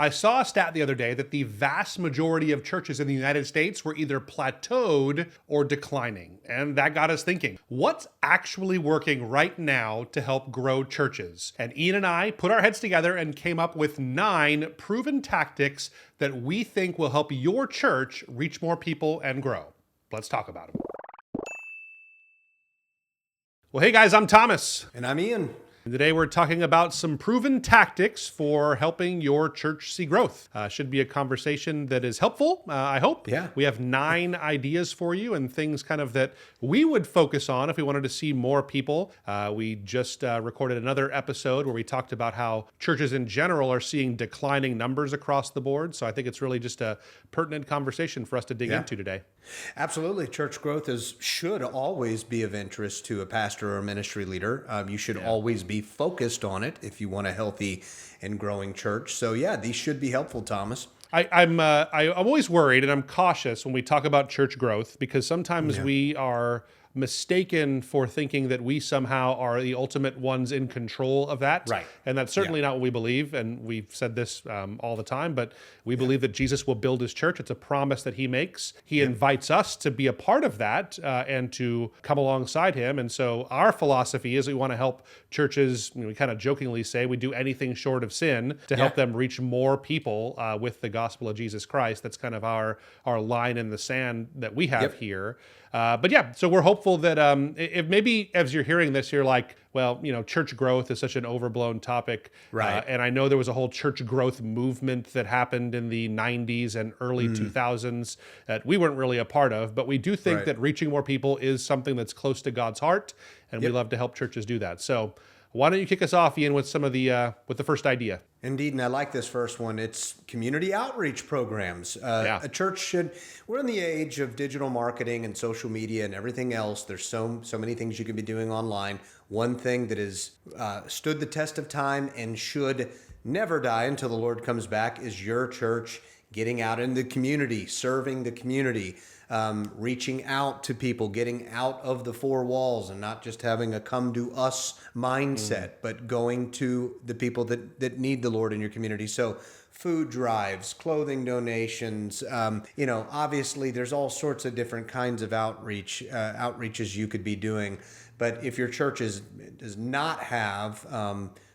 I saw a stat the other day that the vast majority of churches in the United States were either plateaued or declining. And that got us thinking, what's actually working right now to help grow churches? And Ian and I put our heads together and came up with 9 proven tactics that we think will help your church reach more people and grow. Let's talk about them. Well, hey guys, I'm Thomas. And I'm Ian. And today we're talking about some proven tactics for helping your church see growth. Should be a conversation that is helpful, I hope. Yeah. We have 9 ideas for you and things kind of that we would focus on if we wanted to see more people. We just recorded another episode where we talked about how churches in general are seeing declining numbers across the board. So I think it's really just a pertinent conversation for us to dig into today. Absolutely. Church growth should always be of interest to a pastor or ministry leader. You should always be focused on it if you want a healthy and growing church. So yeah, these should be helpful, Thomas. I'm always worried and I'm cautious when we talk about church growth because sometimes we are mistaken for thinking that we somehow are the ultimate ones in control of that. Right. And that's certainly not what we believe. And we've said this all the time, but we believe that Jesus will build his church. It's a promise that he makes. He invites us to be a part of that and to come alongside him. And so our philosophy is we want to help churches, we kind of jokingly say we do anything short of sin to help them reach more people with the gospel of Jesus Christ. That's kind of our line in the sand that we have here. But yeah, so we're hopeful that if maybe as you're hearing this, you're like, well, church growth is such an overblown topic. Right. And I know there was a whole church growth movement that happened in the 90s and early 2000s that we weren't really a part of. But we do think that reaching more people is something that's close to God's heart. And we love to help churches do that. So why don't you kick us off, Ian, with some of the with the first idea? Indeed, and I like this first one. It's community outreach programs. A church we're in the age of digital marketing and social media and everything else. There's so many things you can be doing online. One thing that has stood the test of time and should never die until the Lord comes back is your church getting out in the community, serving the community, reaching out to people, getting out of the 4 walls and not just having a come to us mindset, but going to the people that need the Lord in your community. So food drives, clothing donations, obviously there's all sorts of different kinds of outreaches you could be doing. But if your church does not have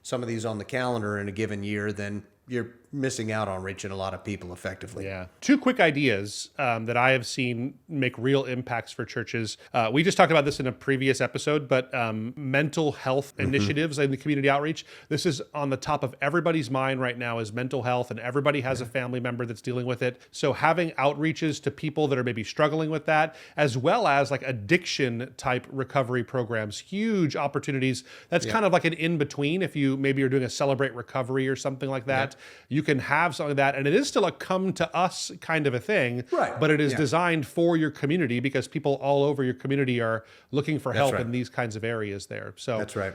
some of these on the calendar in a given year, then you're missing out on reaching a lot of people effectively. Yeah. 2 quick ideas that I have seen make real impacts for churches. We just talked about this in a previous episode, but mental health initiatives in the community outreach. This is on the top of everybody's mind right now is mental health, and everybody has a family member that's dealing with it. So having outreaches to people that are maybe struggling with that, as well as like addiction type recovery programs, huge opportunities. That's kind of like an in-between. If you maybe are doing a Celebrate Recovery or something like that, you can have something like that. And it is still a come to us kind of a thing, but it is designed for your community because people all over your community are looking for help in these kinds of areas there. So that's right.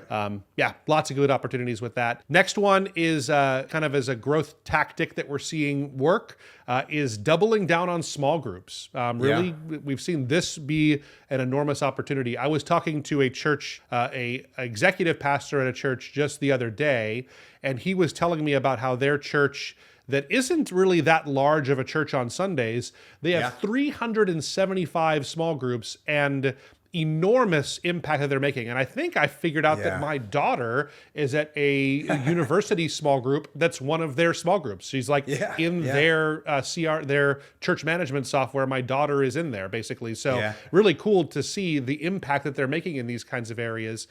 Lots of good opportunities with that. Next one is kind of as a growth tactic that we're seeing work is doubling down on small groups. We've seen this be an enormous opportunity. I was talking to a church, a executive pastor at a church just the other day, and he was telling me about how their church that isn't really that large of a church on Sundays, they have 375 small groups and enormous impact that they're making. And I think I figured out that my daughter is at a university small group that's one of their small groups. She's like in their their church management software. My daughter is in there basically. So really cool to see the impact that they're making in these kinds of areas.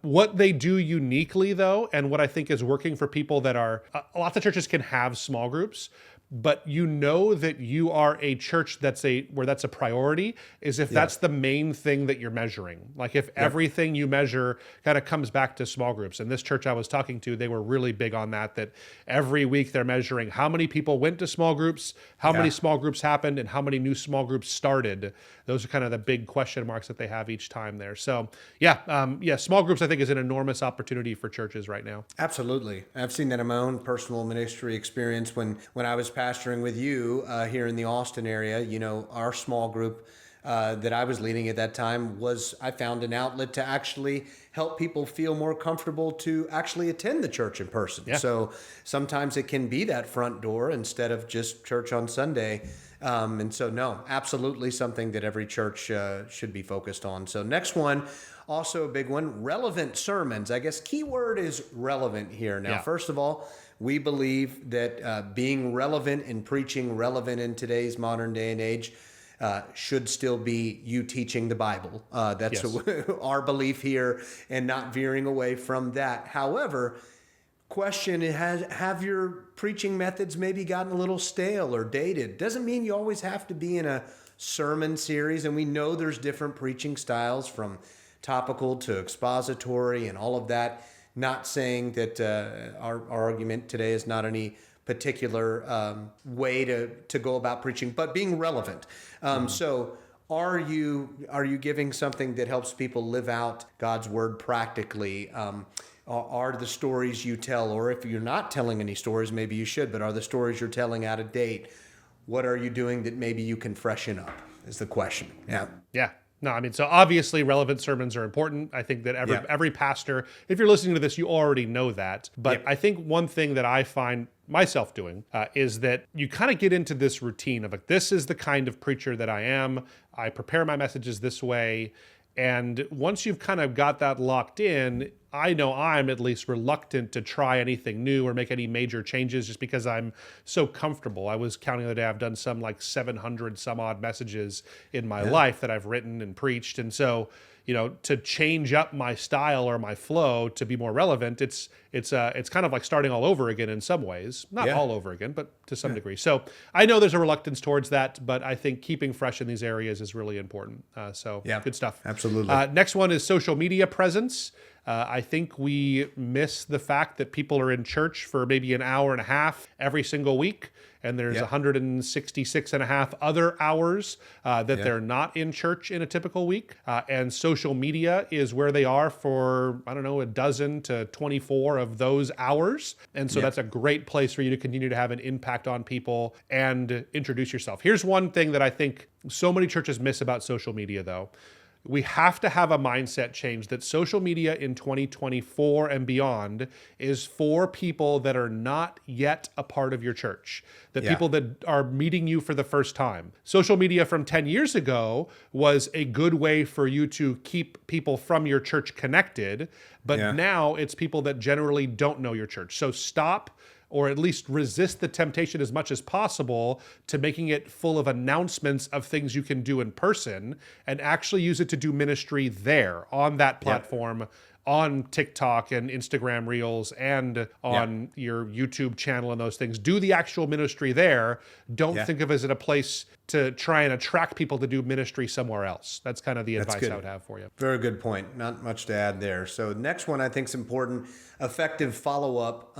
What they do uniquely though, and what I think is working for people that are, lots of churches can have small groups, but that you are a church where that's a priority is if that's the main thing that you're measuring. Like if everything you measure kind of comes back to small groups. And this church I was talking to, they were really big on that every week they're measuring how many people went to small groups, how many small groups happened, and how many new small groups started. Those are kind of the big question marks that they have each time there. So small groups I think is an enormous opportunity for churches right now. Absolutely. I've seen that in my own personal ministry experience when I was pastoring with you here in the Austin area. Our small group that I was leading at that time was I found an outlet to actually help people feel more comfortable to actually attend the church in person. Yeah. So sometimes it can be that front door instead of just church on Sunday. And so, no, absolutely something that every church should be focused on. So next one, also a big one, relevant sermons. I guess key word is relevant here. Now, first of all, we believe that being relevant and preaching relevant in today's modern day and age should still be you teaching the Bible. That's our belief here, and not veering away from that. However, question, have your preaching methods maybe gotten a little stale or dated? Doesn't mean you always have to be in a sermon series, and we know there's different preaching styles from topical to expository and all of that. Not saying that our argument today is not any particular way to go about preaching, but being relevant. So are you giving something that helps people live out God's word practically? Are the stories you tell, or if you're not telling any stories, maybe you should, but are the stories you're telling out of date? What are you doing that maybe you can freshen up is the question. Yeah. No, I mean, so obviously relevant sermons are important. I think that every pastor, if you're listening to this, you already know that. But I think one thing that I find myself doing is that you kind of get into this routine of like, this is the kind of preacher that I am. I prepare my messages this way. And once you've kind of got that locked in, I know I'm at least reluctant to try anything new or make any major changes just because I'm so comfortable. I was counting the other day, I've done some like 700 some odd messages in my life that I've written and preached. And so, to change up my style or my flow to be more relevant, it's kind of like starting all over again in some ways. Not all over again, but to some degree. So I know there's a reluctance towards that, but I think keeping fresh in these areas is really important. Good stuff. Absolutely. Next one is social media presence. I think we miss the fact that people are in church for maybe an hour and a half every single week. And there's 166 and a half other hours that they're not in church in a typical week. And social media is where they are for, I don't know, a dozen to 24 of those hours. And so that's a great place for you to continue to have an impact on people and introduce yourself. Here's one thing that I think so many churches miss about social media, though. We have to have a mindset change that social media in 2024 and beyond is for people that are not yet a part of your church, that people that are meeting you for the first time. Social media from 10 years ago was a good way for you to keep people from your church connected, but now it's people that generally don't know your church. So stop, or at least resist the temptation as much as possible to making it full of announcements of things you can do in person, and actually use it to do ministry there on that platform, on TikTok and Instagram Reels and on your YouTube channel and those things. Do the actual ministry there. Don't think of it as a place to try and attract people to do ministry somewhere else. That's kind of the advice I would have for you. Very good point. Not much to add there. So next one I think is important, effective follow-up.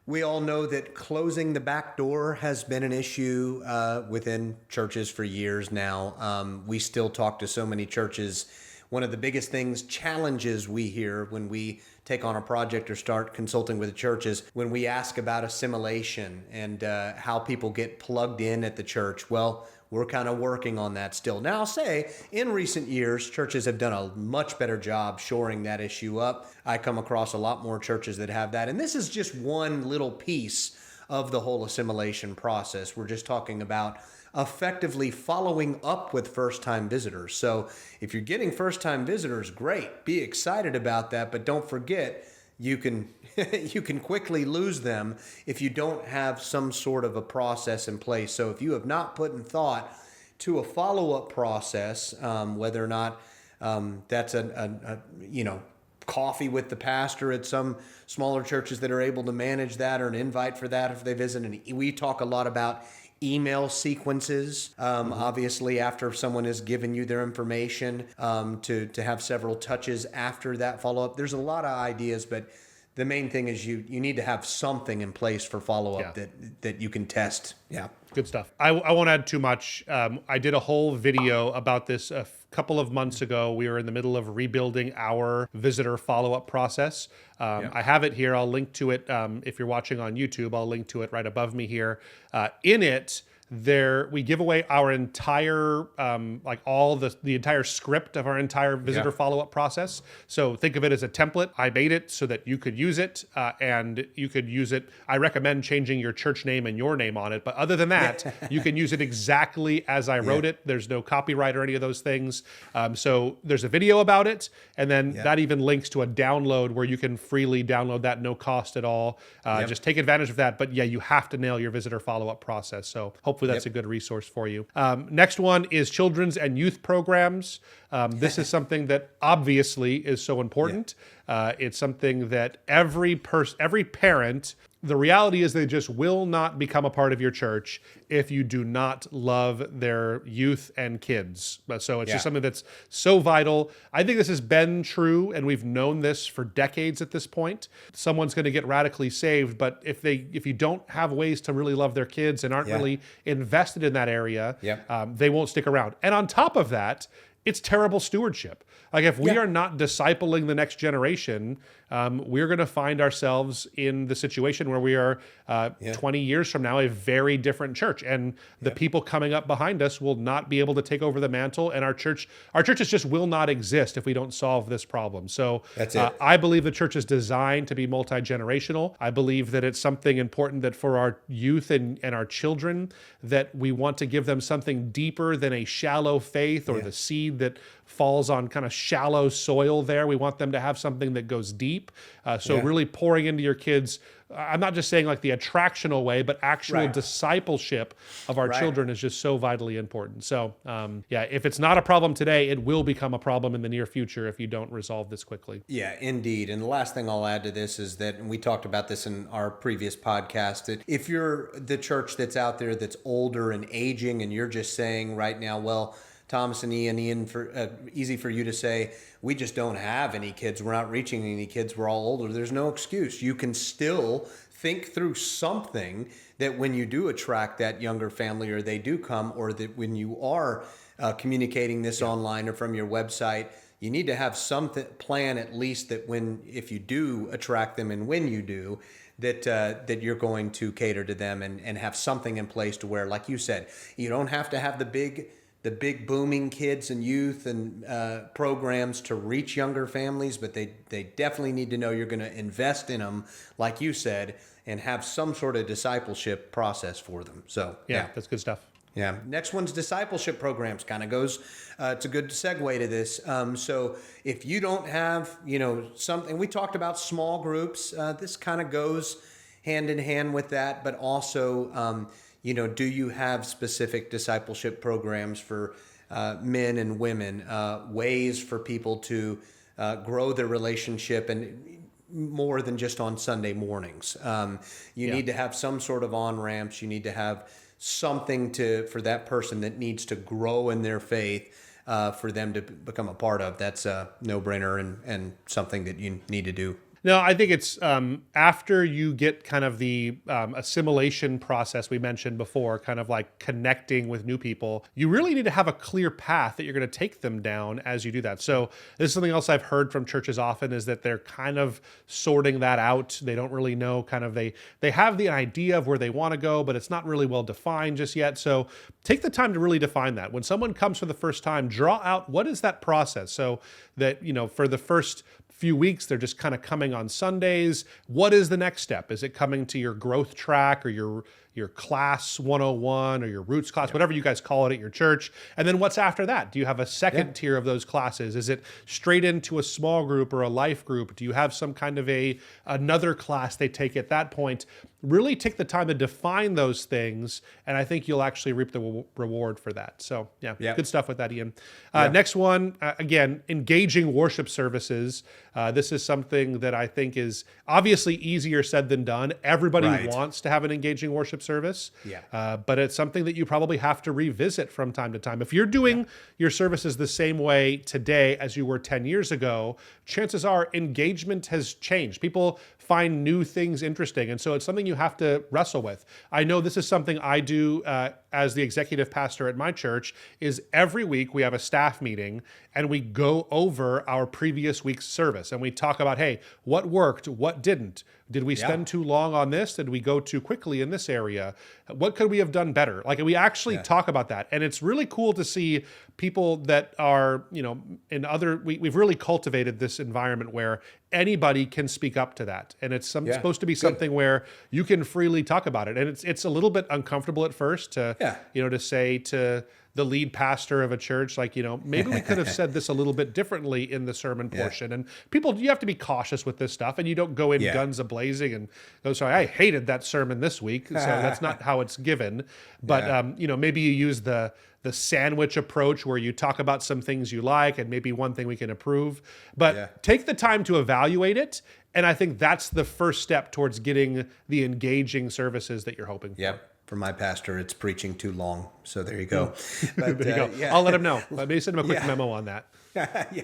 We all know that closing the back door has been an issue within churches for years now. We still talk to so many churches. One of the biggest challenges we hear when we take on a project or start consulting with a church is when we ask about assimilation and how people get plugged in at the church. Well, we're kind of working on that still. Now, I'll say, in recent years, churches have done a much better job shoring that issue up. I come across a lot more churches that have that. And this is just one little piece of the whole assimilation process. We're just talking about effectively following up with first-time visitors. So if you're getting first-time visitors, great. Be excited about that, but don't forget, you can you can quickly lose them if you don't have some sort of a process in place. So if you have not put in thought to a follow-up process, whether or not that's a coffee with the pastor at some smaller churches that are able to manage that, or an invite for that if they visit. And we talk a lot about email sequences, obviously after someone has given you their information, to have several touches after that follow-up. There's a lot of ideas, but the main thing is you need to have something in place for follow-up that you can test. Yeah. Good stuff. I won't add too much. I did a whole video about this a couple of months ago. We were in the middle of rebuilding our visitor follow-up process. I have it here. I'll link to it. If you're watching on YouTube, I'll link to it right above me here. In it, we give away our entire, like all the entire script of our entire visitor follow-up process. So think of it as a template. I made it so that you could use it, and you could use it. I recommend changing your church name and your name on it. But other than that, you can use it exactly as I wrote it. There's no copyright or any of those things. So there's a video about it. And then that even links to a download where you can freely download that, no cost at all. Just take advantage of that. But yeah, you have to nail your visitor follow-up process. So hopefully that's a good resource for you. Next one is children's and youth programs. This is something that obviously is so important. It's something that every parent, the reality is they just will not become a part of your church if you do not love their youth and kids. So it's just something that's so vital. I think this has been true, and we've known this for decades at this point. Someone's going to get radically saved, but if you don't have ways to really love their kids and aren't really invested in that area, they won't stick around. And on top of that, it's terrible stewardship. Like if we are not discipling the next generation, we're going to find ourselves in the situation where we are 20 years from now, a very different church. And the people coming up behind us will not be able to take over the mantle. And our churches just will not exist if we don't solve this problem. So I believe the church is designed to be multi-generational. I believe that it's something important that for our youth and our children, that we want to give them something deeper than a shallow faith or the seed that falls on kind of shallow soil there. We want them to have something that goes deep. So really pouring into your kids, I'm not just saying like the attractional way, but actual discipleship of our children is just so vitally important. So if it's not a problem today, it will become a problem in the near future if you don't resolve this quickly. Yeah, indeed. And the last thing I'll add to this is that, and we talked about this in our previous podcast, that if you're the church that's out there that's older and aging and you're just saying right now, well, Thomas and Ian, easy for you to say, we just don't have any kids. We're not reaching any kids. We're all older. There's no excuse. You can still think through something that when you do attract that younger family, or they do come, or that when you are communicating this online or from your website, you need to have some plan at least that if you do attract them and when you do, that you're going to cater to them and have something in place to where, like you said, you don't have to have the big booming kids and youth and programs to reach younger families, but they definitely need to know you're going to invest in them, like you said, and have some sort of discipleship process for them. So that's good stuff. Yeah. Next one's discipleship programs. Kind of goes. It's a good segue to this. So if you don't have, something, we talked about small groups. This kind of goes hand in hand with that, but also. Do you have specific discipleship programs for men and women, ways for people to grow their relationship, and more than just on Sunday mornings? You need to have some sort of on-ramps. You need to have something for that person that needs to grow in their faith for them to become a part of. That's a no-brainer and something that you need to do. No, I think it's after you get kind of the assimilation process we mentioned before, kind of like connecting with new people, you really need to have a clear path that you're going to take them down as you do that. So this is something else I've heard from churches often, is that they're kind of sorting that out. They don't really know, they have the idea of where they want to go, but it's not really well defined just yet. So take the time to really define that. When someone comes for the first time, draw out what is that process, so that, for the first few weeks, they're just kind of coming on Sundays. What is the next step? Is it coming to your growth track or your class 101 or your roots class, whatever you guys call it at your church? And then what's after that? Do you have a second tier of those classes? Is it straight into a small group or a life group? Do you have some kind of another class they take at that point? Really take the time to define those things, and I think you'll actually reap the reward for that. So good stuff with that, Ian. Next one, again, engaging worship services. This is something that I think is obviously easier said than done. Everybody wants to have an engaging worship service, but it's something that you probably have to revisit from time to time. If you're doing your services the same way today as you were 10 years ago, chances are engagement has changed. People find new things interesting, and so it's something you have to wrestle with. I know this is something I do as the executive pastor at my church is every week we have a staff meeting and we go over our previous week's service and we talk about, hey, what worked, what didn't? Did we spend too long on this? Did we go too quickly in this area? What could we have done better? Like, we actually talk about that. And it's really cool to see people that are, we've really cultivated this environment where anybody can speak up to that. And it's supposed to be something where you can freely talk about it. And it's a little bit uncomfortable at first to say to the lead pastor of a church, like, maybe we could have said this a little bit differently in the sermon portion. And people, you have to be cautious with this stuff, and you don't go in guns a-blazing and go, sorry, I hated that sermon this week. So that's not how it's given. But, maybe you use the sandwich approach where you talk about some things you like and maybe one thing we can improve. But take the time to evaluate it. And I think that's the first step towards getting the engaging services that you're hoping for. For my pastor, it's preaching too long. So there you go. But, there you go. I'll let him know. Maybe send him a quick memo on that.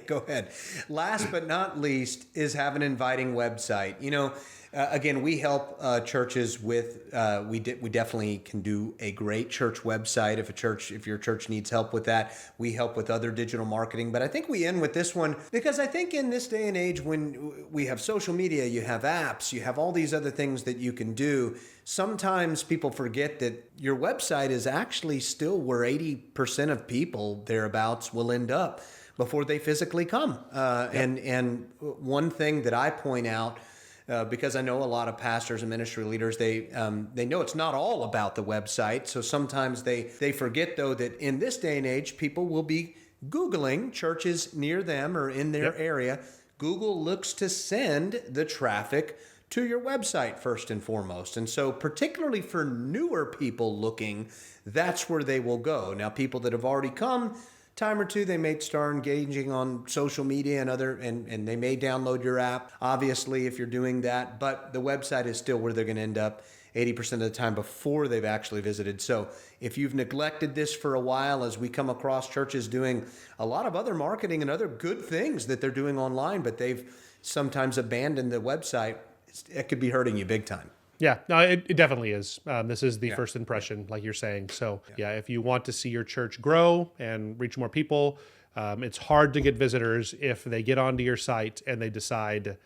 Go ahead. Last but not least is have an inviting website. Again, we help churches with. We definitely can do a great church website if your church needs help with that. We help with other digital marketing, but I think we end with this one because I think in this day and age, when we have social media, you have apps, you have all these other things that you can do. Sometimes people forget that your website is actually still where 80% of people thereabouts will end up before they physically come. And one thing that I point out. Because I know a lot of pastors and ministry leaders, they know it's not all about the website. So sometimes they forget, though, that in this day and age, people will be Googling churches near them or in their area. Google looks to send the traffic to your website first and foremost. And so particularly for newer people looking, that's where they will go. Now, people that have already come, time or two, they may start engaging on social media and they may download your app, obviously, if you're doing that. But the website is still where they're going to end up 80% of the time before they've actually visited. So if you've neglected this for a while, as we come across churches doing a lot of other marketing and other good things that they're doing online, but they've sometimes abandoned the website, it could be hurting you big time. Yeah, no, it definitely is. This is the first impression, like you're saying. So if you want to see your church grow and reach more people, it's hard to get visitors if they get onto your site and they decide,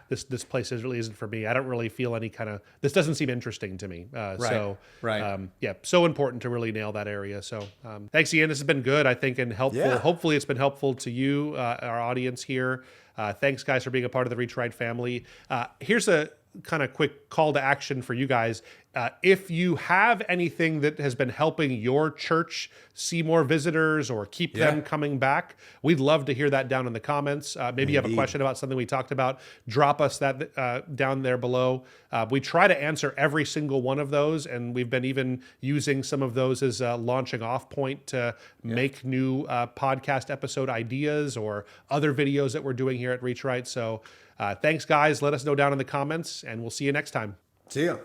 this place really isn't for me. I don't really feel this doesn't seem interesting to me. So important to really nail that area. So thanks, Ian. This has been good, I think, and helpful. Yeah. Hopefully it's been helpful to you, our audience here. Thanks, guys, for being a part of the Reach Right family. Here's a kind of quick call to action for you guys. If you have anything that has been helping your church see more visitors or keep them coming back, we'd love to hear that down in the comments. Maybe you have a question about something we talked about, drop us that down there below. We try to answer every single one of those, and we've been even using some of those as a launching off point to make new podcast episode ideas or other videos that we're doing here at Reach Right. So thanks, guys. Let us know down in the comments, and we'll see you next time. See ya.